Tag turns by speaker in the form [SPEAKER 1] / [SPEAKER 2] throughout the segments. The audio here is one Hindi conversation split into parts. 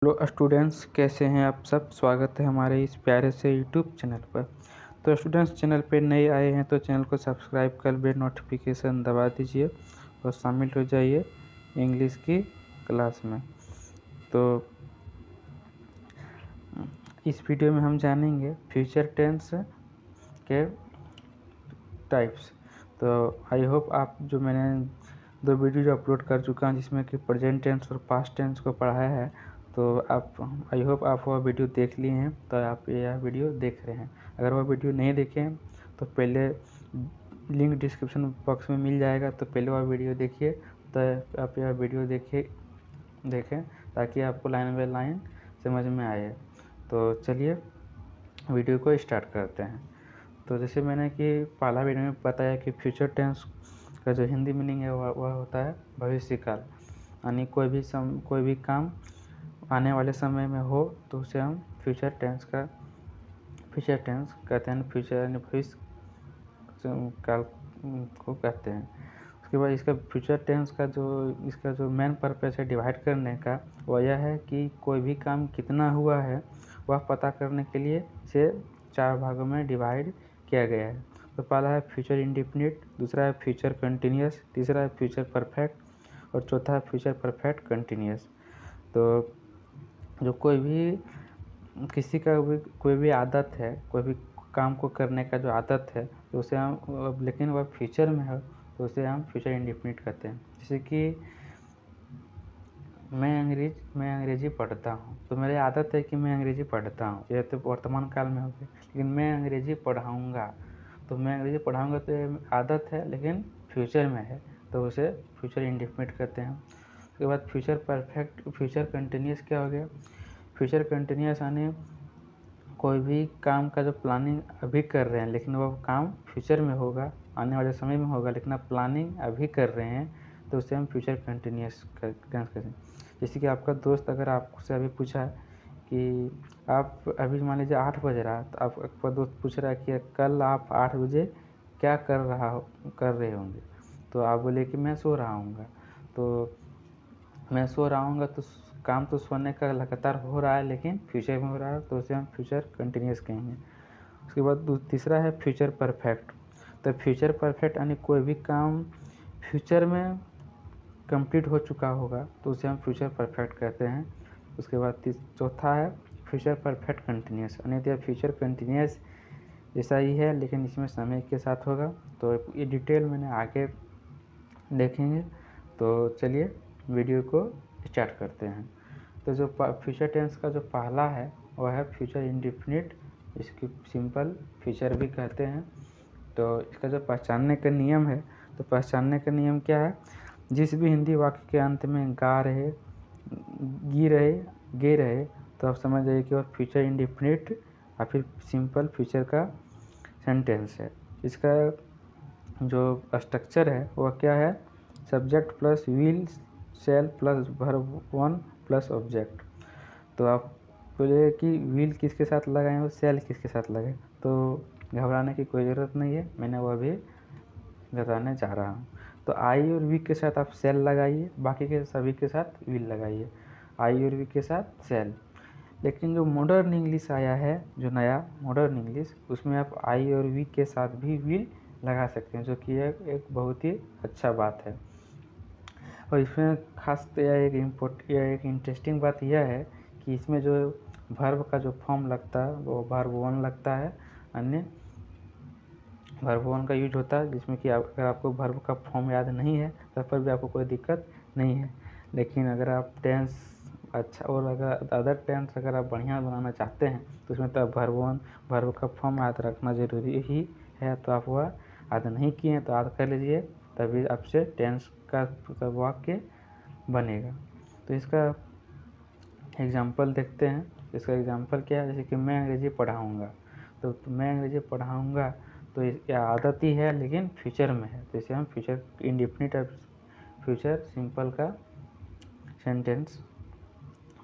[SPEAKER 1] हेलो स्टूडेंट्स, कैसे हैं आप सब। स्वागत है हमारे इस प्यारे से यूट्यूब चैनल पर। तो स्टूडेंट्स, चैनल पे नए आए हैं तो चैनल को सब्सक्राइब कर बेल नोटिफिकेशन दबा दीजिए और शामिल हो जाइए इंग्लिश की क्लास में। तो इस वीडियो में हम जानेंगे फ्यूचर टेंस के टाइप्स। तो आई होप आप जो मैंने 2 वीडियो जो अपलोड कर चुका हूँ जिसमें कि प्रेजेंट टेंस और पास्ट टेंस को पढ़ाया है, तो आप आई होप आप वह वीडियो देख लिए हैं, तो आप यह वीडियो देख रहे हैं। अगर वह वीडियो नहीं देखे हैं तो पहले लिंक डिस्क्रिप्शन बॉक्स में मिल जाएगा, तो पहले वह वीडियो देखिए, तो आप यह वीडियो देखें ताकि आपको लाइन बाय लाइन समझ में आए। तो चलिए वीडियो को स्टार्ट करते हैं। तो जैसे मैंने कि पहला वीडियो में बताया कि फ्यूचर टेंस का जो हिंदी मीनिंग है वह होता है भविष्य काल, यानी कोई भी काम आने वाले समय में हो तो उसे हम फ्यूचर टेंस कहते हैं। फ्यूचर यानी भविष्य काल को कहते हैं। उसके बाद इसका फ्यूचर टेंस का इसका जो मेन पर्पस है डिवाइड करने का, वह यह है कि कोई भी काम कितना हुआ है वह पता करने के लिए इसे 4 भागों में डिवाइड किया गया है। तो पहला है फ्यूचर इंडेफिनिट, दूसरा है फ्यूचर कंटिन्यूअस, तीसरा है फ्यूचर परफेक्ट और चौथा है फ्यूचर परफेक्ट कंटिन्यूअस। तो जो किसी का कोई भी आदत है, कोई भी काम को करने का जो आदत है, तो उसे हम लेकिन वह फ्यूचर में है तो उसे हम फ्यूचर इंडेफिनिट कहते हैं। जैसे कि मैं अंग्रेजी पढ़ता हूँ, तो मेरी आदत है कि मैं अंग्रेजी पढ़ता हूँ, यह तो वर्तमान काल में हो गया। लेकिन मैं अंग्रेजी पढ़ाऊँगा, तो मैं अंग्रेजी पढ़ाऊँगा तो ये आदत है लेकिन फ्यूचर में है, तो उसे फ्यूचर इंडेफिनिट कहते हैं। उसके बाद फ्यूचर कंटिन्यूअस क्या हो गया। फ्यूचर कंटिन्यूअस यानी कोई भी काम का जो प्लानिंग अभी कर रहे हैं लेकिन वह काम फ्यूचर में होगा, आने वाले समय में होगा, लेकिन आप प्लानिंग अभी कर रहे हैं तो उसे हम फ्यूचर कंटिन्यूअस कहते हैं। जैसे कि आपका दोस्त अगर आपसे अभी पूछा कि आप अभी मान लीजिए 8 बज रहा है, तो आपका दोस्त पूछ रहा है कि कल आप 8 बजे क्या कर रहे होंगे, तो आप बोले कि मैं सो रहा हूँगा। तो मैं सो रहा हूँगा तो काम तो सोने का लगातार हो रहा है लेकिन फ्यूचर में हो रहा है, तो उसे हम फ्यूचर कंटिन्यूअस कहेंगे। उसके बाद तीसरा है फ्यूचर परफेक्ट। तो फ्यूचर परफेक्ट यानी कोई भी काम फ्यूचर में कंप्लीट हो चुका होगा तो उसे हम फ्यूचर परफेक्ट कहते हैं। उसके बाद चौथा है फ्यूचर परफेक्ट कंटिन्यूअस, यानी फ्यूचर कंटिन्यूअस जैसा ही है लेकिन इसमें समय के साथ होगा। तो ये डिटेल मैंने आगे देखेंगे। तो चलिए वीडियो को स्टार्ट करते हैं। तो जो फ्यूचर टेंस का जो पहला है वह है फ्यूचर इंडेफिनिट, इसकी सिंपल फ्यूचर भी कहते हैं। तो इसका जो पहचानने का नियम है, तो पहचानने का नियम क्या है, जिस भी हिंदी वाक्य के अंत में गा रहे, गी रहे, गे रहे, तो आप समझ जाइए कि वह फ्यूचर इंडेफिनिट या फिर सिंपल फ्यूचर का सेंटेंस है। इसका जो स्ट्रक्चर है वह क्या है, subject plus will shall plus verb 1 plus object. तो आप बोले कि विल किसके साथ लगाएं और शैल किसके साथ लगाएं, तो घबराने की कोई ज़रूरत नहीं है, मैंने वह भी बताने जा रहा हूँ। तो आई और वी के साथ आप शैल लगाइए, बाकी के सभी के साथ विल लगाइए, आई और वी के साथ शैल। लेकिन जो मॉडर्न इंग्लिश आया है, जो नया मॉडर्न इंग्लिश, उसमें आप आई और वी के साथ भी विल लगा सकते हैं, जो कि एक बहुत ही अच्छा बात है। और इसमें खास तो यह एक इंटरेस्टिंग बात यह है कि इसमें जो वर्ब का जो फॉर्म लगता है वो वर्ब 1 लगता है, अन्य वर्ब 1 का यूज होता है, जिसमें कि अगर आपको वर्ब का फॉर्म याद नहीं है तब पर भी आपको कोई दिक्कत नहीं है। लेकिन अगर आप टेंस अच्छा और अगर अदर टेंस अगर आप बढ़िया बनाना चाहते हैं तो उसमें तो वर्ब का फॉर्म याद रखना ज़रूरी ही है। तो आप वह याद नहीं किए हैं तो याद कर लीजिए, तभी आपसे टेंस का वाक्य बनेगा। तो इसका एग्जाम्पल देखते हैं। इसका एग्जाम्पल क्या है, जैसे कि मैं अंग्रेजी पढ़ाऊँगा, तो मैं अंग्रेजी पढ़ाऊँगा तो यह आदत ही है लेकिन फ्यूचर में है, तो इसे हम फ्यूचर इंडेफिनिट और फ्यूचर सिंपल का सेंटेंस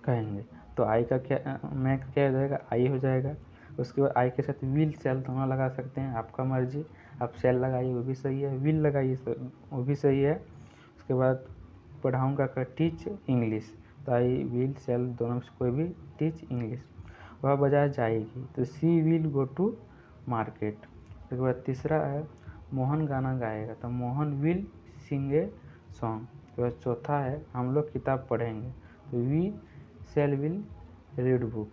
[SPEAKER 1] कहेंगे। तो आई का क्या, मैं का क्या हो जाएगा, आई हो जाएगा। उसके बाद आई के साथ विल शैल दोनों लगा सकते हैं, आपका मर्जी, आप शैल लगाइए वो भी सही है, विल लगाइए वो भी सही है। उसके बाद पढ़ाऊँगा का टीच इंग्लिश, तो आई विल सेल दोनों में से कोई भी टीच इंग्लिश। वह बाजार जाएगी तो she will go to market. उसके बाद तीसरा है मोहन गाना गाएगा तो Mohan will sing a song. उसके बाद चौथा है हम लोग किताब पढ़ेंगे तो we shall will read book.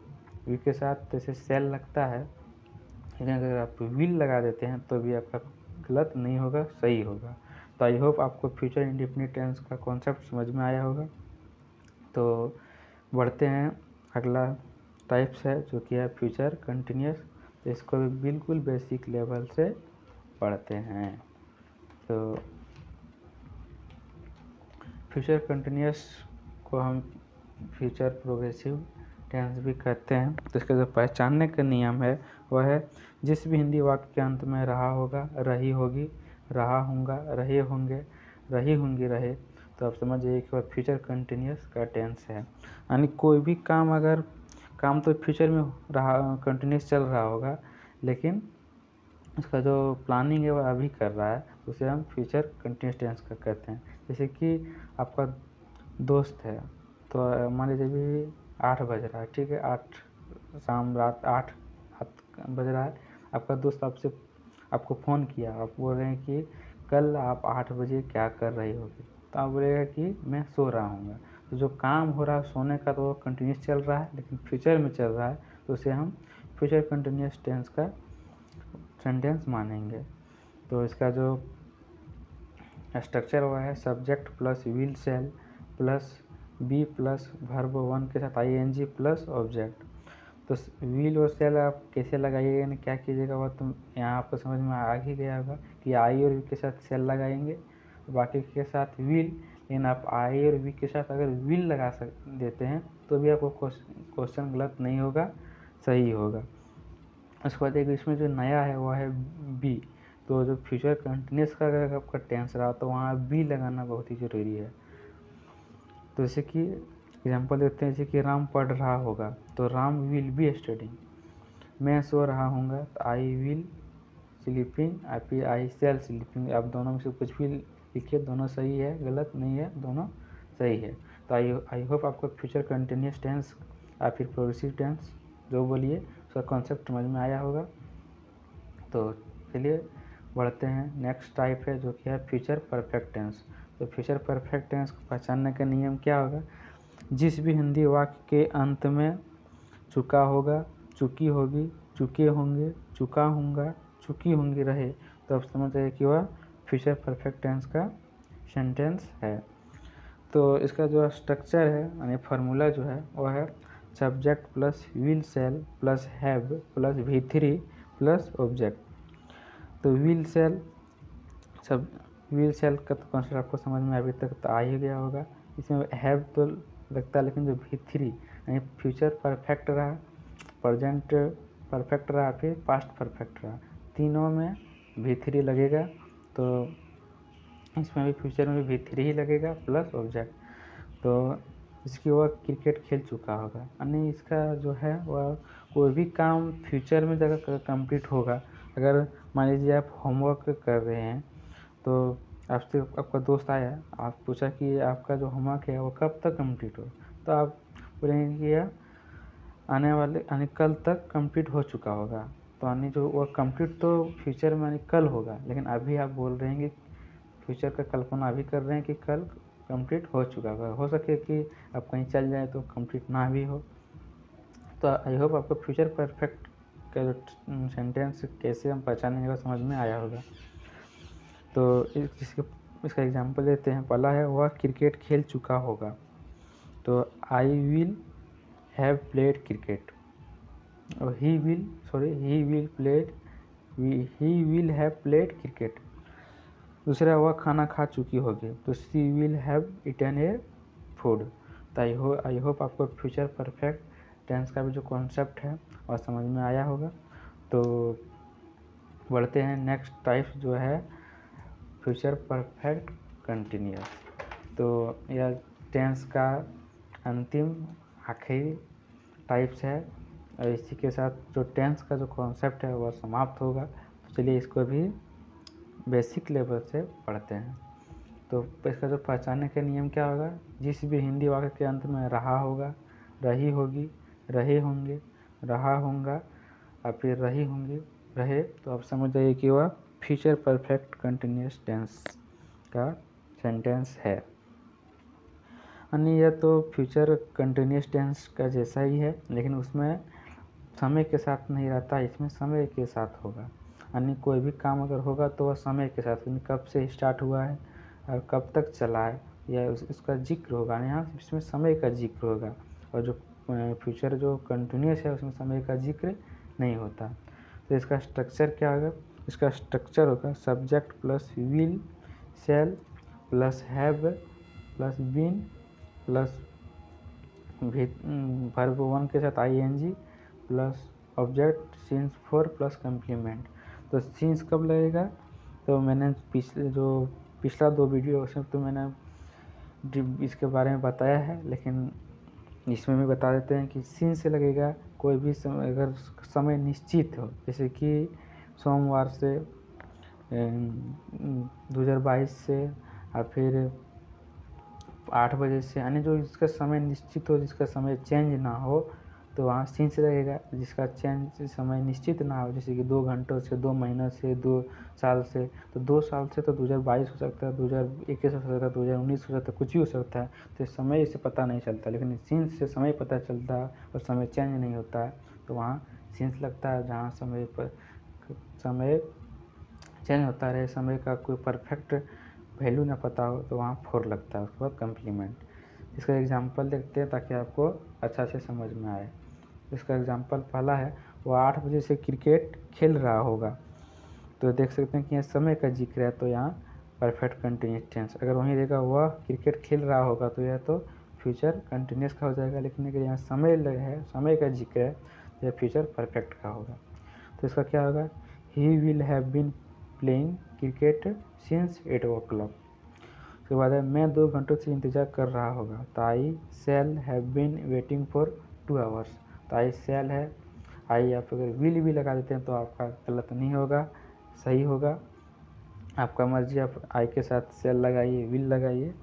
[SPEAKER 1] V के साथ जैसे सेल लगता है, लेकिन अगर आप विल लगा देते हैं तो भी आपका गलत नहीं होगा, सही होगा। तो आई होप आपको फ्यूचर इंडेफिनिट टेंस का कॉन्सेप्ट समझ में आया होगा। तो बढ़ते हैं, अगला टाइप्स है जो कि है फ्यूचर कंटिन्यूस। तो इसको भी बिल्कुल बेसिक लेवल से पढ़ते हैं। तो फ्यूचर कंटिन्यूस को हम फ्यूचर प्रोग्रेसिव टेंस भी कहते हैं। तो इसका जो पहचानने का नियम है वह है जिस भी हिंदी वाक्य के अंत में रहा होगा, रही होगी, रहा होगा, रहे होंगे, रही होंगी, रहे, तो आप समझिए कि वह फ्यूचर कंटिन्यूस का टेंस है। यानी कोई भी काम, अगर काम तो फ्यूचर में रहा कंटिन्यूस चल रहा होगा, लेकिन उसका जो प्लानिंग है वह अभी कर रहा है, उसे हम फ्यूचर कंटिन्यूस टेंस का कहते हैं। जैसे कि आपका दोस्त है, तो मान लीजिए भी 8 बज रहा है, ठीक है, 8 शाम रात 8 बज रहा है, आपका दोस्त आपको फ़ोन किया, आप बोल रहे हैं कि कल आप 8 बजे क्या कर रही होगी, तो आप बोलेगा कि मैं सो रहा हूँ। तो जो काम हो रहा है सोने का तो वो कंटिन्यूस चल रहा है, लेकिन फ्यूचर में चल रहा है, तो उसे हम फ्यूचर कंटिन्यूस टेंस का सेंटेंस मानेंगे। तो इसका जो स्ट्रक्चर हुआ है subject plus will shall plus be plus verb 1 के साथ ing प्लस ऑब्जेक्ट। तो विल और सेल आप कैसे लगाइएगा, यानी क्या कीजिएगा, वह तुम यहाँ आपको समझ में आ ही गया होगा कि आई और वी के साथ सेल लगाएंगे, बाकी के साथ विल। लेकिन आप आई और वी के साथ अगर विल लगा देते हैं तो भी आपको क्वेश्चन गलत नहीं होगा, सही होगा। उसके बाद एक इसमें जो नया है वह है बी। तो जो फ्यूचर कंटिन्यूस का अगर आपका टेंस रहा तो वहाँ बी लगाना बहुत ही ज़रूरी है। तो जैसे कि एग्जांपल देते हैं, जैसे कि राम पढ़ रहा होगा तो राम विल बी स्टडिंग। मैं सो रहा हूँगा तो आई विल स्लीपिंग, फिर आई सेल स्लीपिंग। आप दोनों में से कुछ भी लिखिए, दोनों सही है, गलत नहीं है, दोनों सही है। तो आई होप आपको फ्यूचर कंटिन्यूस टेंस या फिर प्रोग्रेसिव टेंस जो बोलिए उसका कॉन्सेप्ट समझ में आया होगा। तो चलिए बढ़ते हैं, नेक्स्ट टाइप है जो कि है फ्यूचर परफेक्ट टेंस। तो फ्यूचर परफेक्ट टेंस को पहचानने का नियम क्या होगा, जिस भी हिंदी वाक्य के अंत में चुका होगा, चुकी होगी, चुके होंगे, चुका होगा, चुकी होंगी रहे, तो आप समझ जाइए कि वह फ्यूचर परफेक्ट टेंस का सेंटेंस है। तो इसका जो स्ट्रक्चर है यानी फार्मूला जो है वह है subject plus will shall plus have plus V3 plus object. तो विल सेल का तो कॉन्सेप्ट आपको समझ में अभी तक तो आ ही गया होगा। इसमें हैव तो लगता है, लेकिन जो V3 यानी फ्यूचर परफेक्ट रहा, प्रेजेंट परफेक्ट रहा, फिर पास्ट परफेक्ट रहा, तीनों में V3 लगेगा। तो इसमें भी फ्यूचर में भी V3 ही लगेगा प्लस ऑब्जेक्ट। तो इसकी वह क्रिकेट खेल चुका होगा, यानी इसका जो है वह कोई भी काम फ्यूचर में जगह कंप्लीट होगा। अगर मान लीजिए आप होमवर्क कर रहे हैं तो आपसे आपका दोस्त आया, आप पूछा कि आपका जो होमवर्क है वो कब तक कंप्लीट हो, तो आप बोलेंगे कि यह आने वाले यानी कल तक कंप्लीट हो चुका होगा। तो यानी जो वो कंप्लीट तो फ्यूचर में यानी कल होगा, लेकिन अभी आप बोल रहे हैं कि फ्यूचर का कल्पना अभी कर रहे हैं कि कल कंप्लीट हो चुका होगा। हो सके कि आप कहीं चल जाए तो कंप्लीट ना भी हो। तो आई होप आपको फ्यूचर परफेक्ट का जो सेंटेंस कैसे हम पहचानेंगे वो समझ में आया होगा। तो इसका एग्जांपल देते हैं। पहला है वह क्रिकेट खेल चुका होगा, तो I will have played cricket, और he will have played cricket. दूसरा वह खाना खा चुकी होगी, तो she will have eaten a food. तो आई होप आपको फ्यूचर परफेक्ट टेंस का भी जो कॉन्सेप्ट है वह समझ में आया होगा। तो बढ़ते हैं नेक्स्ट टाइप जो है फ्यूचर परफेक्ट कंटिन्यूस। तो यह टेंस का अंतिम आखिरी टाइप्स है, और इसी के साथ जो टेंस का जो कॉन्सेप्ट है वह समाप्त होगा। तो चलिए इसको भी बेसिक लेवल से पढ़ते हैं। तो इसका जो पहचानने का नियम क्या होगा, जिस भी हिंदी वाक्य के अंत में रहा होगा, रही होगी, रहे होंगे, रहा होगा और फिर रही होंगी, रहे, तो आप समझ जाइए कि वह फ्यूचर परफेक्ट कंटिन्यूस टेंस का सेंटेंस है। अन्य यह तो फ्यूचर कंटिन्यूस टेंस का जैसा ही है, लेकिन उसमें समय के साथ नहीं रहता, इसमें समय के साथ होगा। अन्य कोई भी काम अगर होगा तो वह समय के साथ, कब से स्टार्ट हुआ है और कब तक चला है, या उसका जिक्र होगा। यहाँ इसमें समय का जिक्र होगा, और जो फ्यूचर जो कंटिन्यूस है उसमें समय का जिक्र नहीं होता। तो इसका स्ट्रक्चर क्या होगा, इसका स्ट्रक्चर होगा subject plus will, shall plus have plus been plus verb 1 के साथ ing plus object since 4 plus complement. तो सिंस कब लगेगा, तो मैंने पिछला 2 वीडियो उसमें तो मैंने इसके बारे में बताया है, लेकिन इसमें भी बता देते हैं कि सिंस से लगेगा कोई भी समय, अगर समय निश्चित हो, जैसे कि सोमवार से 2022 से या फिर 8 बजे से, यानी जो जिसका समय निश्चित हो, जिसका समय चेंज ना हो, तो वहाँ सिंस लगेगा। जिसका चेंज समय निश्चित ना हो, जैसे कि 2 घंटों से, 2 महीनों से, 2 साल से, तो 2 साल से तो 2022 हो सकता है, 2021 हो सकता है, 2019 हो सकता है, कुछ भी हो सकता है। तो समय से पता नहीं चलता, लेकिन सिंस से समय पता चलता है और समय चेंज नहीं होता है, तो वहाँ सिंस लगता है। जहाँ समय चेंज होता रहे, समय का कोई परफेक्ट वैल्यू ना पता हो, तो वहाँ 4 लगता है। उसके बाद कम्प्लीमेंट। इसका एग्जांपल देखते हैं ताकि आपको अच्छा से समझ में आए। इसका एग्जांपल पहला है, वो 8 बजे से क्रिकेट खेल रहा होगा, तो देख सकते हैं कि यहाँ समय का जिक्र है, तो यहाँ परफेक्ट कंटिन्यूस टेंस। अगर वहीं रहेगा वह क्रिकेट खेल रहा होगा, तो यह तो फ्यूचर कंटिन्यूस का हो जाएगा, लेकिन अगर यहाँ समय है, समय का जिक्र है, तो यह फ्यूचर परफेक्ट का होगा। तो इसका क्या होगा, he will have been playing cricket since 8 o'clock। उसके बाद है, मैं 2 घंटों से इंतज़ार कर रहा होगा, तो I shall have been waiting for 2 hours। तो आई शैल है, आई आप अगर विल भी लगा देते हैं तो आपका गलत नहीं होगा, सही होगा। आपका मर्जी, आप आई के साथ शैल लगाइए, विल लगाइए,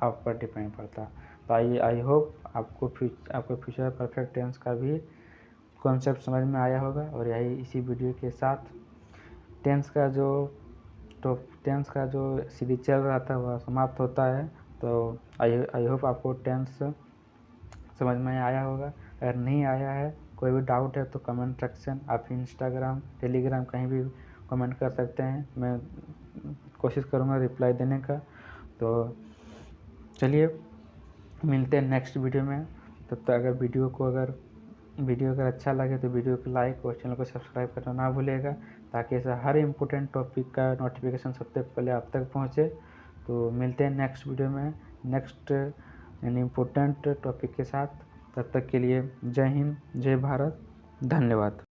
[SPEAKER 1] आप पर डिपेंड पड़ता। तो आई होप आपको फ्यूचर परफेक्ट टेंस का भी कॉन्सेप्ट समझ में आया होगा। और यही इसी वीडियो के साथ टेंस का जो सीरीज चल रहा था वह समाप्त होता है। तो आई होप आपको टेंस समझ में आया होगा। अगर नहीं आया है, कोई भी डाउट है, तो कमेंट सेक्शन, आप इंस्टाग्राम, टेलीग्राम कहीं भी कमेंट कर सकते हैं, मैं कोशिश करूँगा रिप्लाई देने का। तो चलिए मिलते हैं नेक्स्ट वीडियो में। तब तक अगर वीडियो अगर अच्छा लगे तो वीडियो को लाइक और चैनल को सब्सक्राइब करना ना भूलिएगा, ताकि ऐसा हर इम्पोर्टेंट टॉपिक का नोटिफिकेशन सबसे पहले आप तक पहुँचे। तो मिलते हैं नेक्स्ट वीडियो में नेक्स्ट इम्पोर्टेंट टॉपिक के साथ। तब तक के लिए जय हिंद, जय भारत, धन्यवाद।